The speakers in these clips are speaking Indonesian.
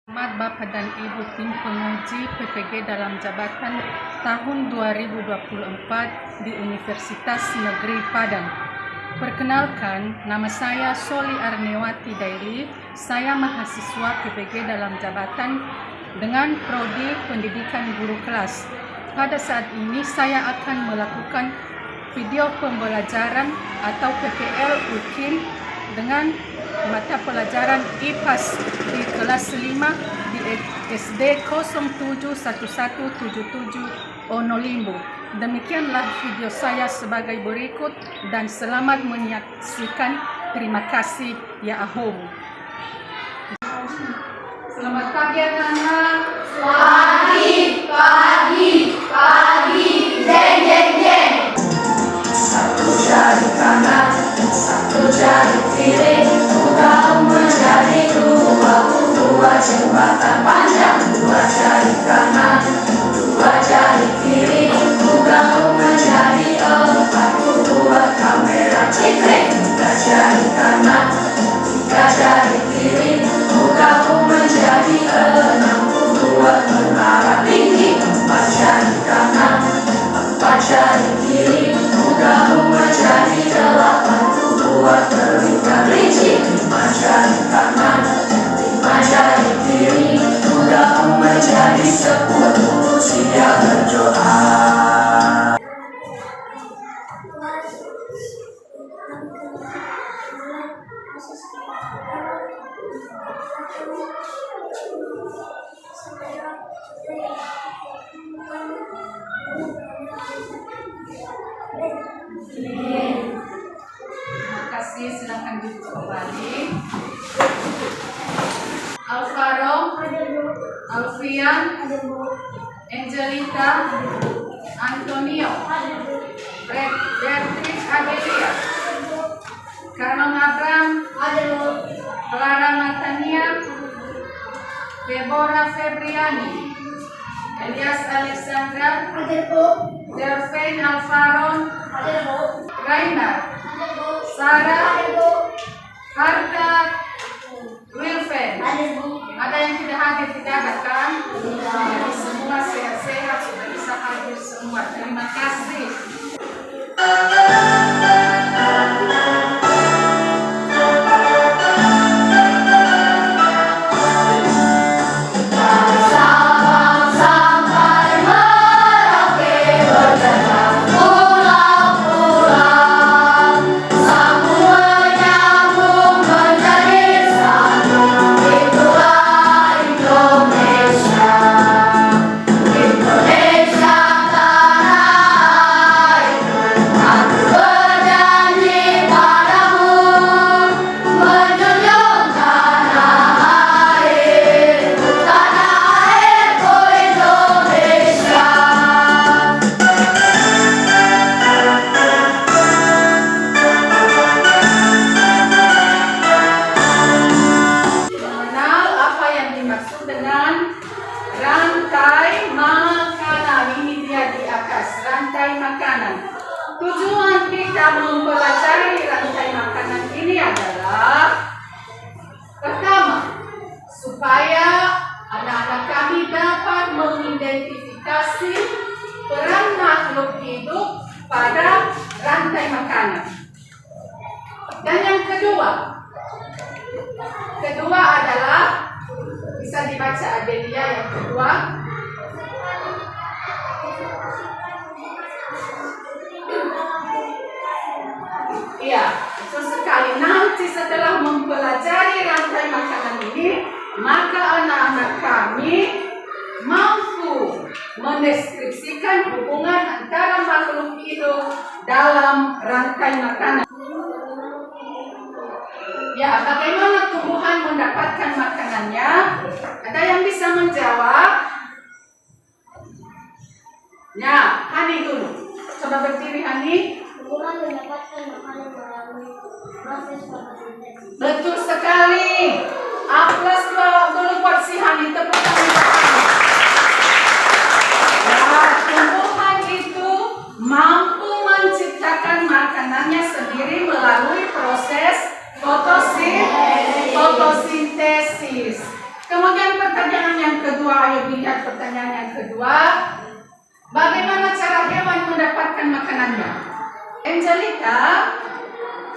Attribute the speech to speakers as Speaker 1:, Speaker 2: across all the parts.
Speaker 1: Selamat Bapak dan Ibu tim penguji PPG dalam jabatan tahun 2024 di Universitas Negeri Padang. Perkenalkan, nama saya Soli Arnewati Dairi. Saya mahasiswa PPG dalam jabatan dengan prodi Pendidikan Guru Kelas. Pada saat ini saya akan melakukan video pembelajaran atau PPL UKIM dengan mata pelajaran IPAS di kelas 5 di SD 071177 Onolimbo. Demikianlah video saya sebagai berikut dan selamat menyaksikan. Terima kasih. Ya ahom. Selamat pagi anak-anak.
Speaker 2: Pagi, jeng jeng jeng. Satu jari kanan, satu jari kiri, engkau menjadi dua jembatan panjang. Dua jari kanan, dua jari kiri, engkau menjadi dua kamera ciprik. Tiga jari kanan, tiga jari kiri, engkau menjadi 62 menara tinggi. Empat jari kanan, empat jari kiri, engkau menjadi 82 telinga rinci. Lima jari kanan, lima jari kiri, engkau menjadi 10 siap berdoa.
Speaker 1: Terima kasih, silakan duduk kembali. Alvaro, Alfian, Angelita, Antonio, Beatrice Adelia, Karong Abraham, Clara Natania, Deborah Febriani, Elias Alexandra, Delphine Alvaron, Rainer, Sarah, Harta, Wilfen. Ada yang tidak hadir, tidak ada kan? Jadi semua sehat-sehat, sudah bisa hadir semua. Terima kasih. Rantai makanan, ini dia di atas, rantai makanan. Tujuan kita mempelajari rantai makanan ini adalah pertama, supaya anak-anak kami dapat mengidentifikasi peran makhluk hidup pada rantai makanan. Dan yang kedua adalah, bisa dibaca Adelia yang kedua. Iya, itu sekali. Nanti setelah mempelajari rantai makanan ini, maka anak-anak kami mampu mendeskripsikan hubungan antara makhluk hidup dalam rantai makanan. Ya, bagaimana tumbuhan mendapatkan makanannya? Ada yang bisa menjawab? Ya, Hani dulu. Coba berdiri, Hani.
Speaker 3: Tumbuhan mendapatkan makanan melalui proses fotosintesis.
Speaker 1: Betul sekali. Aplaus dulu buat si Hani. Tepuk tangan. Ya, tumbuhan itu mampu menciptakan makanannya sendiri melalui proses fotosintesis. Kemudian pertanyaan ayo dilihat pertanyaan yang kedua. Bagaimana cara hewan mendapatkan makanannya? Angelica?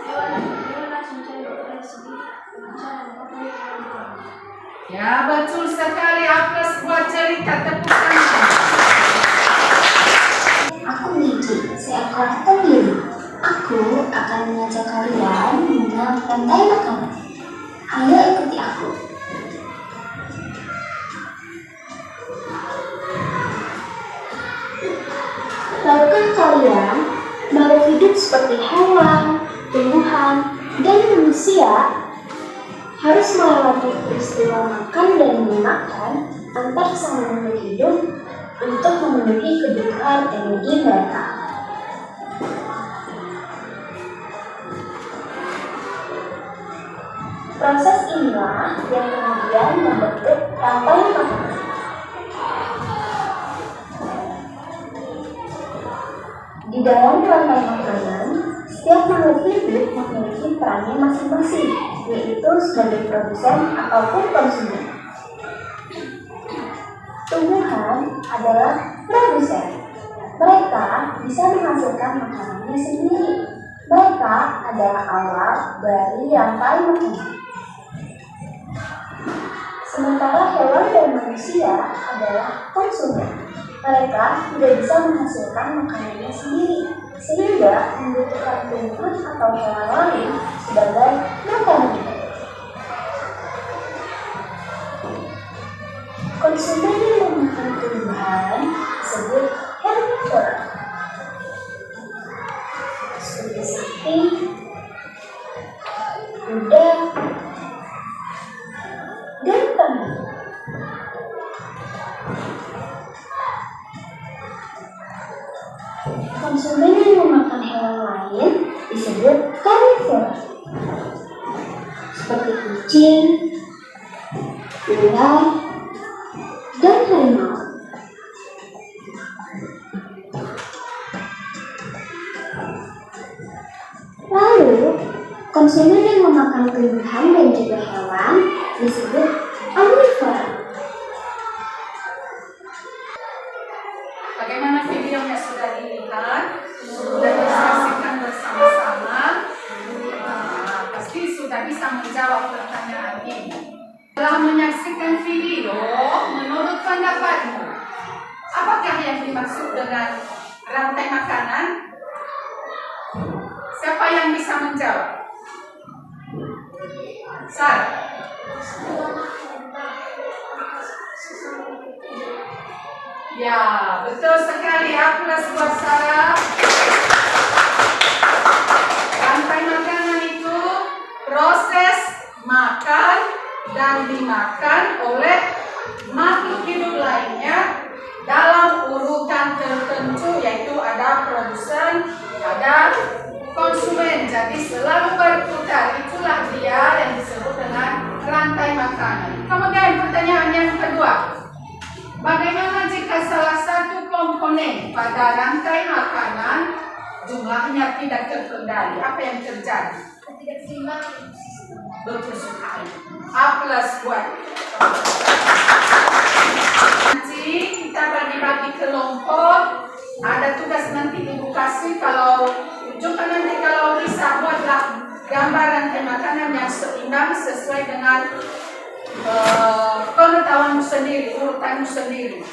Speaker 3: Hewan langsung mencari makanan sendiri dengan cara memakan hewan.
Speaker 1: Ya, betul sekali. Aplas buat cerita, tepuk tangan.
Speaker 4: Aku Niki, seekor tenggiri. Aku akan mengajak kalian mengenal rantai makanan. Ayo ikuti aku. Tahukah kalian makhluk hidup seperti hewan, tumbuhan, dan manusia harus melewati peristiwa makan dan memakan antar sama makhluk hidup untuk memenuhi kebutuhan energi mereka. Proses inilah yang kemudian membentuk rantai makanan. Di dalam rantai makanan, setiap makhluk hidup memiliki perannya masing-masing, yaitu sebagai produsen ataupun konsumen. Tumbuhan adalah produsen. Mereka bisa menghasilkan makanannya sendiri. Mereka adalah awal dari rantai makanan. Sementara hewan dan manusia adalah konsumen. Mereka tidak bisa menghasilkan makanannya sendiri, sehingga membutuhkan tumbuhan atau hewan lain sebagai makanan. Konsumen yang memakan tumbuhan disebut herbivora, seperti sapi, kuda, dan kambing. Konsumen yang memakan hewan lain disebut karnivora, seperti kucing, ular, dan harimau. Lalu, konsumen yang memakan tumbuhan dan juga hewan disebut omnivora.
Speaker 1: Bagaimana videonya sudah dilihat? Sudah disaksikan bersama-sama? Pasti sudah bisa menjawab pertanyaan ini. Setelah menyaksikan video, menurut pendapatmu, apakah yang dimaksud dengan rantai makanan? Siapa yang bisa menjawab? Sarah. Ya, betul sekali. Aplaus buat Sarah. Rantai makanan itu proses makan dan dimakan oleh makhluk hidup lainnya dalam urutan tertentu, yaitu ada produsen, ada konsumen. Jadi selalu berputar. Itulah dia yang disebut dengan rantai makanan. Kemudian pertanyaan yang kedua. Bagaimana jika salah satu komponen pada rantai makanan jumlahnya tidak terkendali? Apa yang terjadi?
Speaker 3: Ketidakseimbangan.
Speaker 1: Betul sekali. Aplaus buat. Nanti kita bagi-bagi kelompok. Ada tugas nanti ibu kasih, kalau tunjukkan nanti kalau bisa buatlah gambar rantai makanan yang seimbang sesuai dengan pengetahuanmu sendiri, urutanmu sendiri.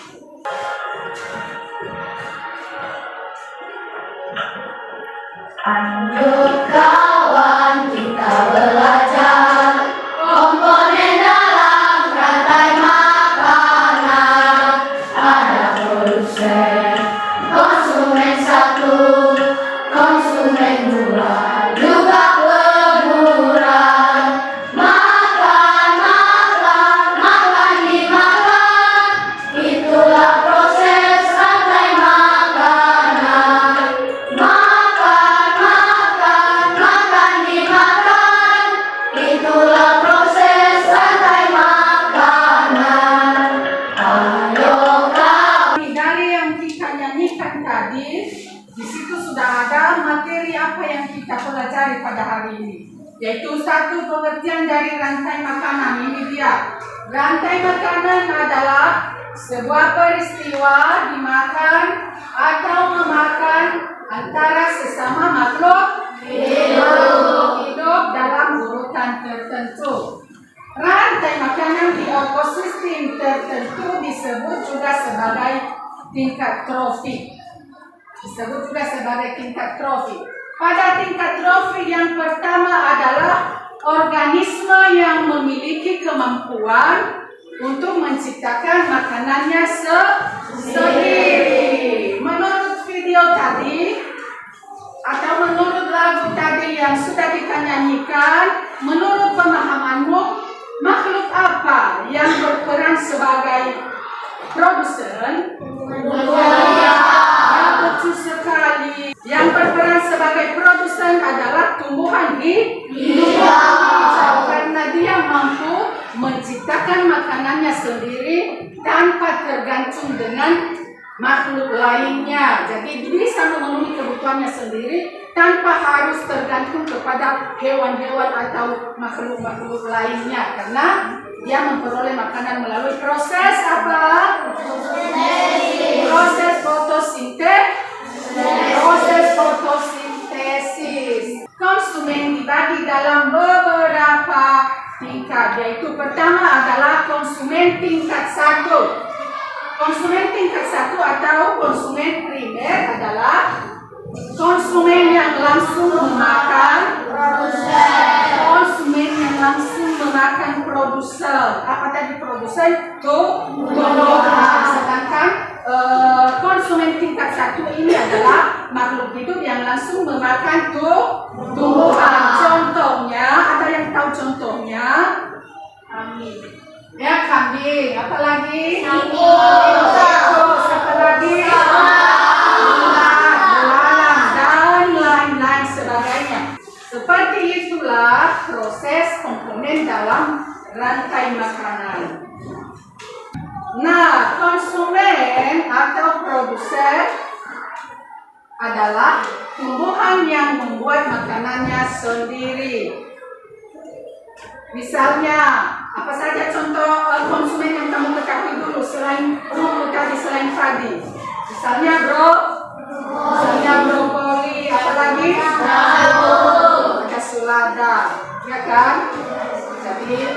Speaker 2: Ayo kawan, kita belajar komponen dalam rantai makanan. Ada produsen, konsumen satu, konsumen dua, juga penuran. Makan, makan, makan dimakan. Itulah proses rantai makanan. Makan, makan, makan dimakan. Itulah proses rantai makanan. Ayo kawan.
Speaker 1: Dari yang kita nyanyikan tadi, di situ sudah ada materi apa yang kita pelajari pada hari ini, yaitu satu pengertian dari rantai makanan. Ini dia, rantai makanan adalah sebuah peristiwa dimakan atau memakan antara sesama makhluk hidup dalam urutan tertentu. Rantai makanan di ekosistem tertentu disebut juga sebagai tingkat trofik. Pada tingkat trofik yang pertama adalah organisme yang memiliki kemampuan untuk menciptakan makanannya sendiri. Menurut video tadi atau menurut lagu tadi yang sudah kita nyanyikan, menurut pemahamanmu, makhluk apa yang berperan sebagai produsen? Ya, betul sekali. Yang berperan sebagai produsen adalah tumbuhan hijau karena dia mampu menciptakan makanannya sendiri tanpa tergantung dengan makhluk lainnya. Jadi bisa memenuhi kebutuhannya sendiri tanpa harus tergantung kepada hewan-hewan atau makhluk-makhluk lainnya, karena dia memperoleh makanan melalui proses apa? Proses fotosintesis. Konsumen dibagi dalam beberapa tingkat, yaitu pertama adalah konsumen tingkat 1. Konsumen tingkat 1 atau konsumen primer adalah konsumen yang langsung memakan konsumen yang langsung memakan produsen. Apa tadi produsen? Tumbuhan. Sedangkan konsumen tingkat 1 ini adalah makhluk hidup yang langsung memakan tumbuhan. Contohnya, ada yang tahu contohnya? Kambing. Ya, kambing. Apa lagi? Tikus. Apa lagi? Seperti itulah proses komponen dalam rantai makanan. Nah, konsumen atau produsen adalah tumbuhan yang membuat makanannya sendiri. Misalnya, apa saja contoh konsumen yang kamu ketahui dulu selain padi? Misalnya brokoli, apalagi? Ada selada, ya kan? Jadi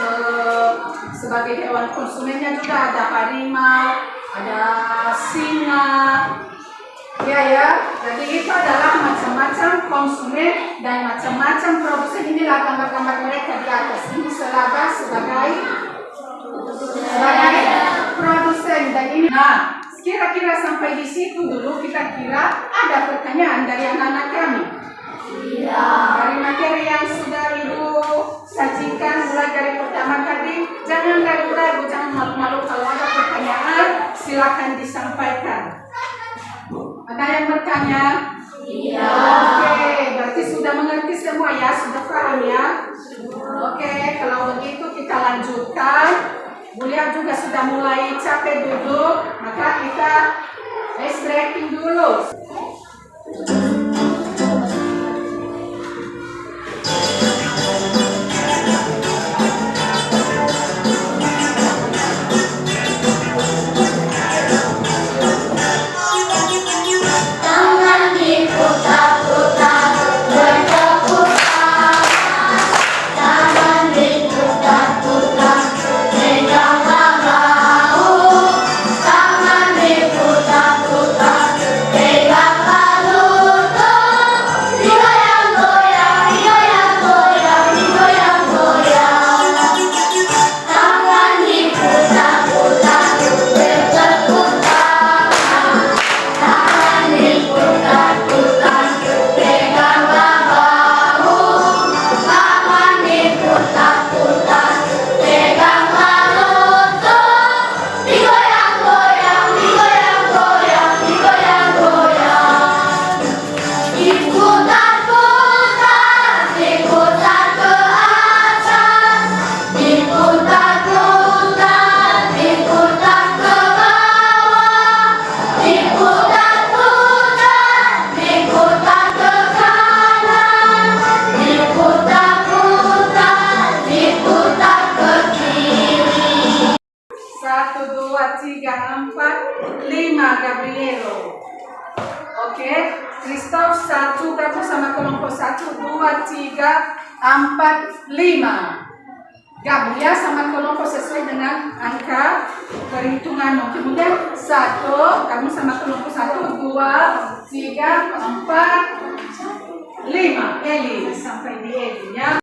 Speaker 1: sebagai hewan konsumennya juga ada harimau, ada singa, ya. Jadi itu adalah macam-macam konsumen dan macam-macam produsen. Inilah gambar-gambar mereka di atas. Ini selada sebagai produsen dan ini. Nah, kira-kira sampai di situ dulu kita kira ada pertanyaan dari anak-anak kami. Dari materi yang sudah Ibu sajikan mulai dari pertama tadi, jangan ragu-ragu, jangan malu-malu. Kalau ada pertanyaan, silakan disampaikan. Ada yang bertanya? Iya. Oke, berarti sudah mengerti semua ya, sudah paham ya? Oke, kalau begitu kita lanjutkan. Beliau juga sudah mulai capek duduk, maka kita ice breaking dulu.
Speaker 2: Tangan diputar-putar, pegang lalu
Speaker 1: 2, 3, 4, 5 Gabrielo. Oke, Christoph 1 gabung sama kelompok 1, 2, 3, 4, 5. Gabung ya sama kelompok sesuai dengan angka perhitungan. Kemudian 1 gabung sama kelompok 1, 2, 3, 4, 5. Eli sampai di Eli ya.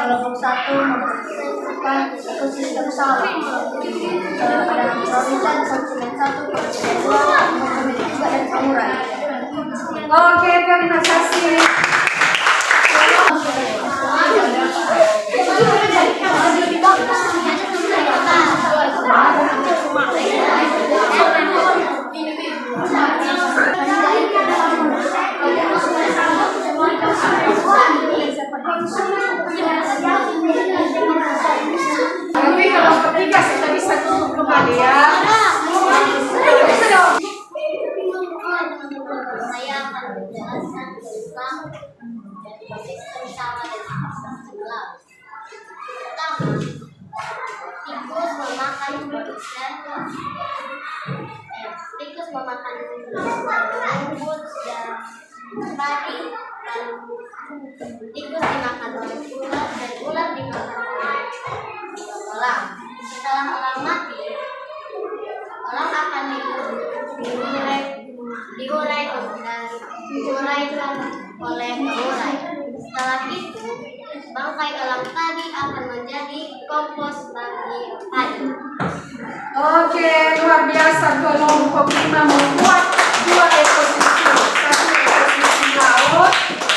Speaker 4: kelompok 1 memperhatikan ekosistem sawah. Ada produsen konsumen 1, produsen 2, pemilik juga dan samurai.
Speaker 1: Oke, terima kasih. Tapi kalau ketiga sudah bisa tutup kembali ya.
Speaker 2: Saya akan menjelaskan tentang ekosistem sawah dan ekosistem sebelah. Pertama, tikus memakan rumput dan padi, lalu tikus dimakan oleh ular dan ular dimakan oleh elang. Setelah elang mati, elang akan diuraikan oleh pengurai. Setelah itu, bangkai elang tadi akan menjadi kompos bagi padi.
Speaker 1: Oke, luar biasa. Kelompok 5 membuat 2 ekosistem. Satu ekosistem laut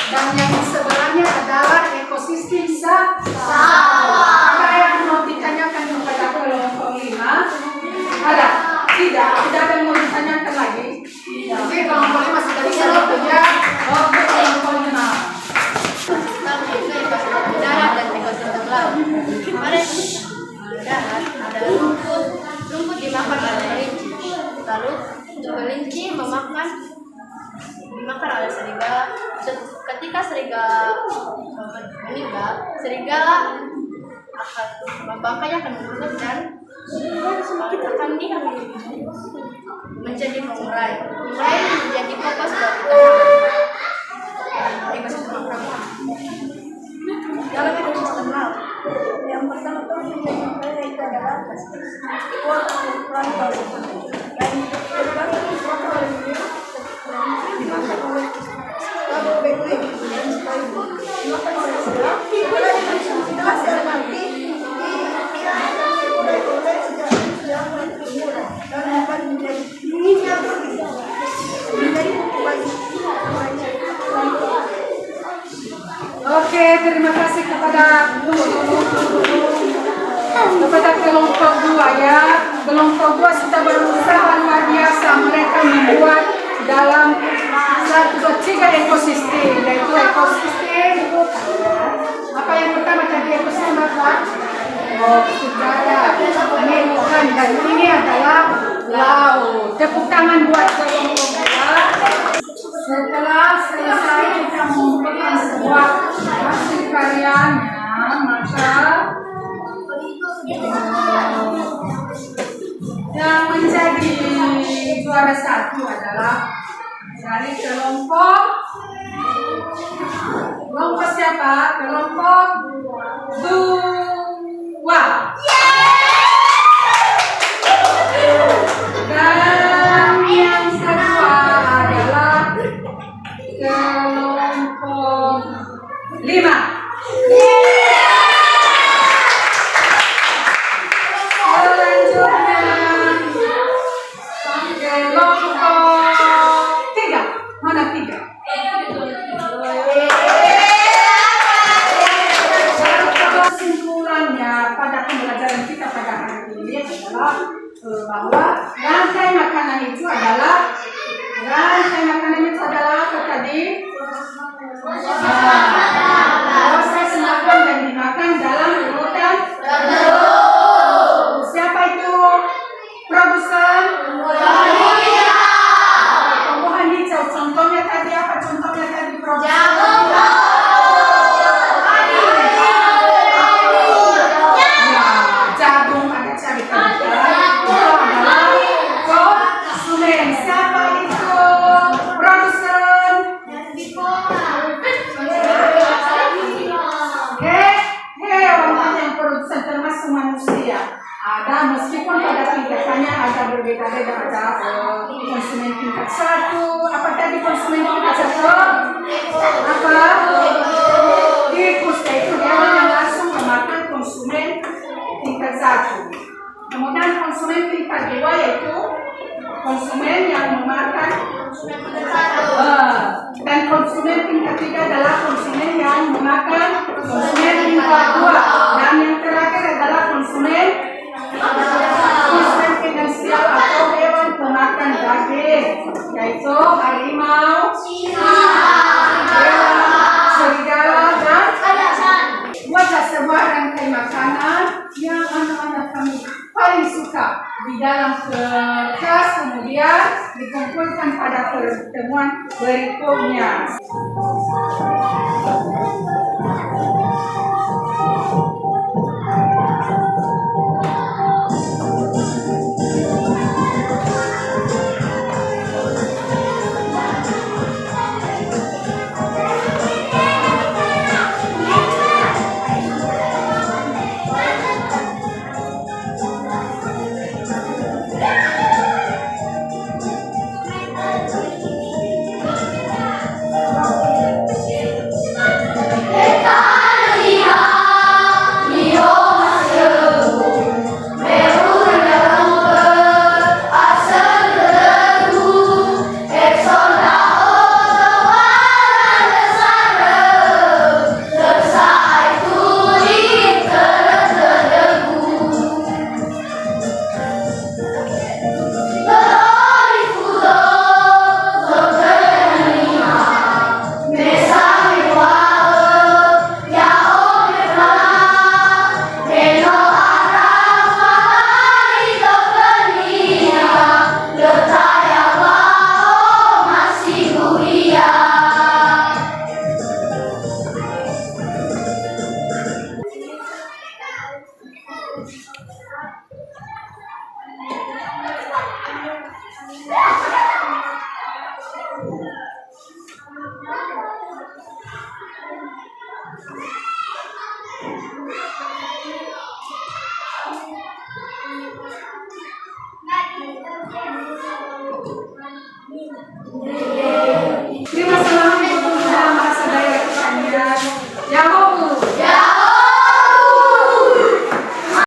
Speaker 1: dan yang di sebelahnya adalah ekosistem sawah. Ada yang mau ditanyakan kepada kelompok 5? Ada? Tidak ada yang mau ditanyakan lagi? Oke, kelompok 5 sudah bisa bekerja. Oke, kelompok 5.
Speaker 2: Darat dan ekosistem laut. Kemarin darat ada rumput dimakan oleh kelinci. Lalu kelinci dimakan oleh serigala. Ketika serigala meninggal, serigala bangkainya akan menusuk dan akan menjadi pengurai. Pengurai menjadi fokus bagi ekosistem laut.
Speaker 4: Dalam ekosistem laut, yang pertama itu adalah plankton. Dan plankton dimakan oleh labu beguin dan sebaliknya dimakan oleh selam. Jelas dan nanti oleh yang berumur dan akan menjadi bagi
Speaker 1: Oke, terima kasih kepada kelompok 2 ya. ekosistem, yaitu ekosistem. Apa yang pertama tadi ekosistem apa? Oh, udara. Ini bukan, dan ini adalah laut. Tepuk tangan buat kelompok ya. Setelah selesai kita mengumpulkan sebuah hasil karyanya, maka yang menjadi juara satu adalah dari kelompok siapa? Kelompok 2. Dan yang kedua adalah kelompok 5. Selanjutnya kelompok 3. Mana 3? Kesimpulannya pada pembelajaran kita pada hari ini adalah bahwa rantai makanan itu adalah apa tadi? Proses makan dan dimakan dalam urutan siapa itu? Produsen? Tumbuhan hijau. Contohnya tadi apa? Contohnya tadi produsen. Jagung ada cabai kerja. Itu adalah konsumen. Siapa itu? Produsen. Hewan yang produsen termasuk manusia. Ada meskipun pada tingkatannya ada berbeda-beda, ada konsumen tingkat 1. Apa tadi konsumen tingkat 1? Apa? Tikus, yaitu hewan yang langsung memakan konsumen tingkat 1. Kemudian konsumen tingkat 2 yaitu konsumen yang memakan dan konsumen tingkat 3 adalah konsumen yang memakan konsumen tingkat 2. Dan yang terakhir adalah konsumen finansial atau hewan pemakan daging, yaitu harimau, serigala, dan buatlah sebuah rantai makanan yang anak-anak kami paling suka di dalam kertas, kemudian dikumpulkan pada pertemuan berikutnya.